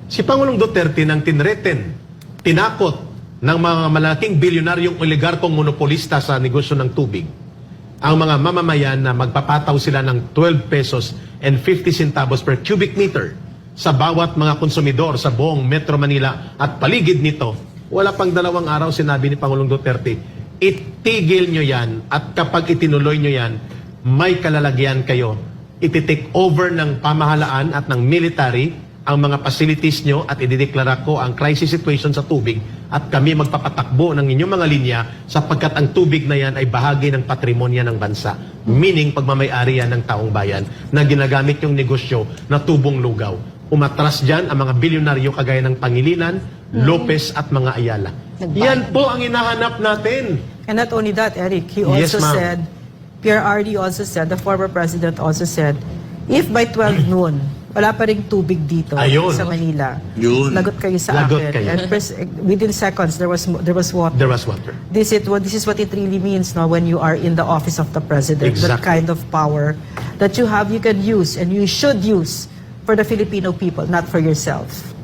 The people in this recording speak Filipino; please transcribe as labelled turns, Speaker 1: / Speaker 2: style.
Speaker 1: Si Pangulong Duterte nang tinreten, tinakot ng mga malaking bilyonaryong oligarkong monopolista sa negosyo ng tubig, ang mga mamamayan na magpapataw sila ng 12 pesos and 50 centavos per cubic meter sa bawat mga konsumidor sa buong Metro Manila at paligid nito. Wala pang 2 araw sinabi ni Pangulong Duterte, itigil nyo yan at kapag itinuloy nyo yan, may kalalagyan kayo. Iti-take over ng pamahalaan at ng military ang mga facilities nyo at idideklara ko ang crisis situation sa tubig at kami magpapatakbo ng inyong mga linya sapagkat ang tubig na yan ay bahagi ng patrimonya ng bansa. Meaning, pagmamayari yan ng taong bayan na ginagamit yung negosyo na tubong lugaw. Umatras dyan ang mga bilyonaryo kagaya ng Pangilinan, Lopez at mga Ayala. Yan po ang hinahanap natin.
Speaker 2: And not only that, Eric, he also said, Pierre RD also said, the former president also said, if by 12 noon, wala pa ring tubig dito sa Manila. Lagot kayo sa akin.
Speaker 1: Kayo.
Speaker 2: And within seconds, there was water.
Speaker 1: There was water.
Speaker 2: This is what it really means now when you are in the office of the president.
Speaker 1: Exactly.
Speaker 2: That kind of power that you have, you can use, and you should use for the Filipino people, not for yourself.